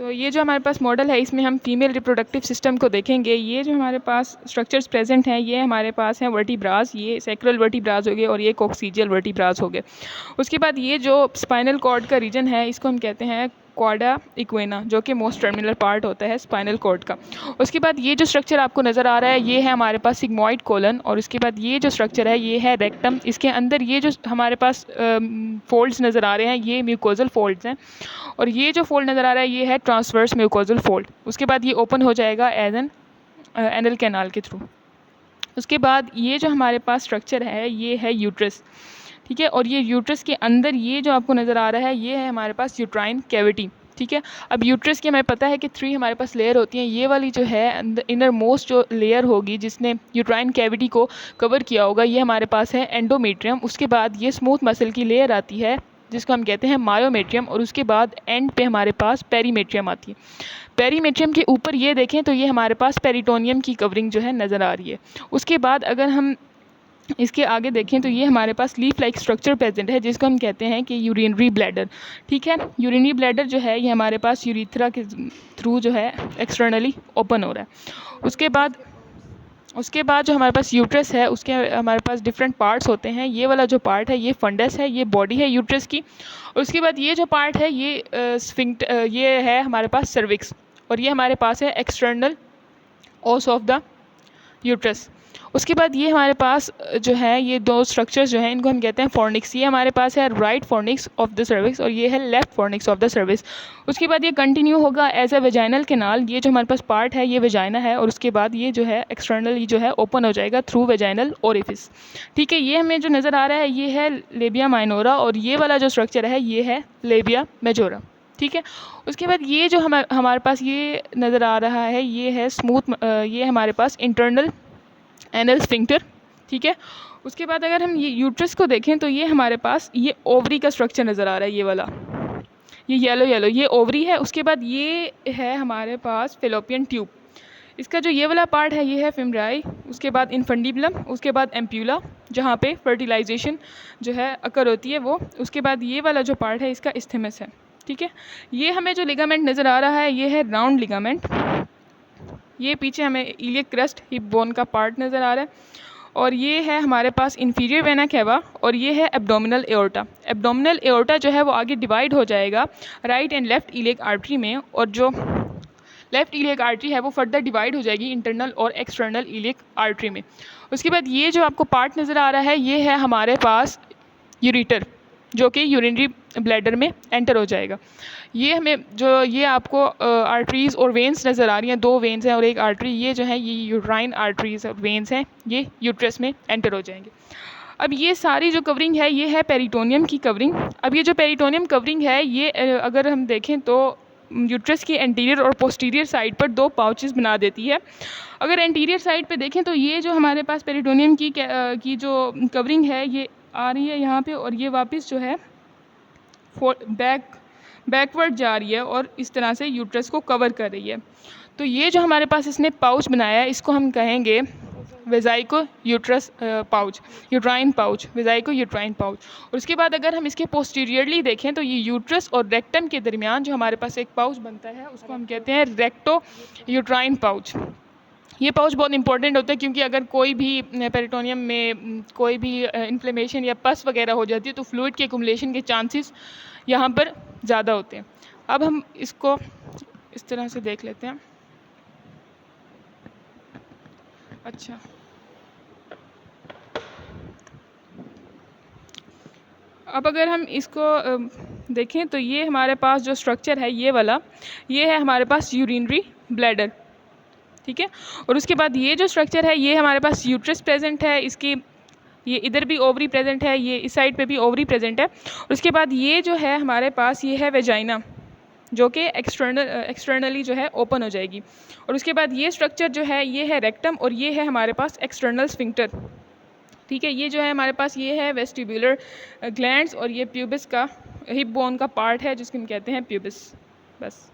तो ये जो हमारे पास मॉडल है इसमें हम फीमेल रिप्रोडक्टिव सिस्टम को देखेंगे। ये जो हमारे पास स्ट्रक्चर्स प्रेजेंट हैं ये हमारे पास हैं वर्टिब्रास, ये सैक्रल वर्टिब्रास हो गए और ये कॉक्सिजियल वर्टिब्रास हो गए। उसके बाद ये जो स्पाइनल कॉर्ड का रीजन है इसको हम कहते हैं कॉर्डा इक्वेना, जो कि मोस्ट टर्मिनल पार्ट होता है स्पाइनल कॉर्ड का। उसके बाद ये जो स्ट्रक्चर आपको नज़र आ रहा है ये है हमारे पास सिग्मॉइड कोलन, और उसके बाद ये जो स्ट्रक्चर है ये है रेक्टम। इसके अंदर ये जो हमारे पास फोल्ड्स नज़र आ रहे हैं ये म्यूकोजल फोल्ड्स हैं, और ये जो फोल्ड नज़र आ रहा है ये है ट्रांसवर्स म्यूकोजल फोल्ड। उसके बाद ये ओपन हो जाएगा एज एन एनल कैनाल के थ्रू। उसके बाद ये जो हमारे पास स्ट्रक्चर है ये है यूट्रस, ठीक है। और ये यूट्रस के अंदर ये जो आपको नज़र आ रहा है ये है हमारे पास यूट्राइन कैविटी, ठीक है। अब यूट्रस की हमें पता है कि 3 हमारे पास लेयर होती हैं। ये वाली जो है इनर मोस्ट जो लेयर होगी जिसने यूट्राइन कैविटी को कवर किया होगा ये हमारे पास है एंडोमेट्रियम। उसके बाद ये स्मूथ मसल की लेयर आती है जिसको हम कहते हैं मायोमेट्रियम, और उसके बाद एंड पे हमारे पास पेरीमेट्रियम आती है। पेरीमेट्रियम के ऊपर ये देखें तो ये हमारे पास पेरिटोनियम की कवरिंग जो है नज़र आ रही है। उसके बाद अगर हम इसके आगे देखें तो ये हमारे पास लीफ लाइक स्ट्रक्चर प्रेजेंट है जिसको हम कहते हैं कि यूरिनरी ब्लैडर, ठीक है। यूरिनरी ब्लैडर जो है ये हमारे पास यूरिथ्रा के थ्रू जो है एक्सटर्नली ओपन हो रहा है। उसके बाद जो हमारे पास यूट्रस है उसके हमारे पास डिफरेंट पार्ट्स होते हैं। ये वाला जो पार्ट है ये फंडस है, ये बॉडी है यूट्रस की। उसके बाद ये जो पार्ट है ये ये है हमारे पास सर्विक्स, और ये हमारे पास है एक्सटर्नल ओस ऑफ द यूट्रस। उसके बाद ये हमारे पास जो है ये 2 स्ट्रक्चर्स जो हैं इनको हम कहते हैं फॉर्निक्स। ये हमारे पास है right fornix of the cervix और ये है left fornix of the cervix. उसके बाद ये कंटिन्यू होगा एज अ वेजाइनल कैनाल। ये जो हमारे पास पार्ट है ये वेजाइना है, और उसके बाद ये जो है एक्सटर्नली जो है ओपन हो जाएगा थ्रू वेजाइनल ओरिफिस, ठीक है। ये हमें जो नज़र आ रहा है ये है लेबिया माइनोरा, और ये वाला जो स्ट्रक्चर है ये है लेबिया मेजोरा, ठीक है। उसके बाद ये जो हमारे पास ये नज़र आ रहा है ये है स्मूथ, ये हमारे पास इंटरनल एनल स्फिंक्टर, ठीक है। उसके बाद अगर हम ये यूट्रस को देखें तो ये हमारे पास ये ओवरी का स्ट्रक्चर नज़र आ रहा है, ये वाला ये येलो ये ओवरी है। उसके बाद ये है हमारे पास फेलोपियन ट्यूब, इसका जो ये वाला पार्ट है ये है फिमराई। उसके बाद इनफंडिबुलम, उसके बाद एम्प्यूला जहाँ पे फर्टिलाइजेशन जो है अकर होती है वो। उसके बाद ये वाला जो पार्ट है इसका इस्थेमस है, ठीक है। ये हमें जो लिगामेंट नज़र आ रहा है ये है राउंड लिगामेंट। ये पीछे हमें इलियक क्रस्ट हिप बोन का पार्ट नज़र आ रहा है, और ये है हमारे पास इंफीरियर वेना कैवा, और ये है एब्डोमिनल एओर्टा। एब्डोमिनल एओर्टा जो है वो आगे डिवाइड हो जाएगा right and left iliac artery में, और जो लेफ्ट इलियक आर्टरी है वो फर्दर डिवाइड हो जाएगी इंटरनल और एक्सटर्नल इलियक आर्टरी में। उसके बाद ये जो आपको पार्ट नज़र आ रहा है ये है हमारे पास यूरिटर, जो कि यूरिनरी ब्लैडर में एंटर हो जाएगा। ये हमें जो ये आपको आर्टरीज़ और वेंस नज़र आ रही हैं, 2 वेंस हैं और एक आर्टरी, ये जो है ये यूट्राइन आर्टरीज़ और वेंस हैं, ये यूट्रस में एंटर हो जाएंगे। अब ये सारी जो कवरिंग है ये है पेरिटोनियम की कवरिंग। अब ये जो पेरिटोनियम कवरिंग है ये अगर हम देखें तो यूट्रस की एंटीरियर और पोस्टीरियर साइड पर 2 पाउचेस बना देती है। अगर एंटीरियर साइड पे देखें तो ये जो हमारे पास पेरिटोनियम की जो कवरिंग है ये आ रही है यहाँ पे, और ये वापस जो है बैकवर्ड जा रही है और इस तरह से यूट्रस को कवर कर रही है। तो ये जो हमारे पास इसने पाउच बनाया है इसको हम कहेंगे vesico uterus pouch, uterine pouch, vesico uterine pouch. और उसके बाद अगर हम इसके पोस्टीरियरली देखें तो ये यूट्रस और रेक्टम के दरमियान जो हमारे पास एक पाउच बनता है उसको हम कहते हैं रेक्टो यूट्राइन पाउच। ये पाउच बहुत इंपॉर्टेंट होता है क्योंकि अगर कोई भी पेरिटोनियम में कोई भी इन्फ्लेमेशन या पस वगैरह हो जाती है तो फ्लूइड के एक्युमुलेशन के चांसेस यहाँ पर ज़्यादा होते हैं। अब हम इसको इस तरह से देख लेते हैं। अच्छा, अब अगर हम इसको देखें तो ये हमारे पास जो स्ट्रक्चर है ये वाला, ये है हमारे पास यूरिनरी ब्लैडर, ठीक है। और उसके बाद ये जो स्ट्रक्चर है ये हमारे पास यूट्रस प्रेजेंट है, इसकी ये इधर भी ओवरी प्रेजेंट है, ये इस साइड पे भी ओवरी प्रेजेंट है। उसके बाद ये जो है हमारे पास ये है वेजाइना जो कि एक्सटर्नली जो है ओपन हो जाएगी। और उसके बाद ये स्ट्रक्चर जो है ये है रेक्टम, और ये है हमारे पास एक्सटर्नल स्फिंक्टर, ठीक है। ये जो है हमारे पास ये है वेस्टिब्यूलर ग्लैंड्स, और ये प्यूबिस का हिप बोन का पार्ट है जिसको हम कहते हैं प्यूबिस। बस।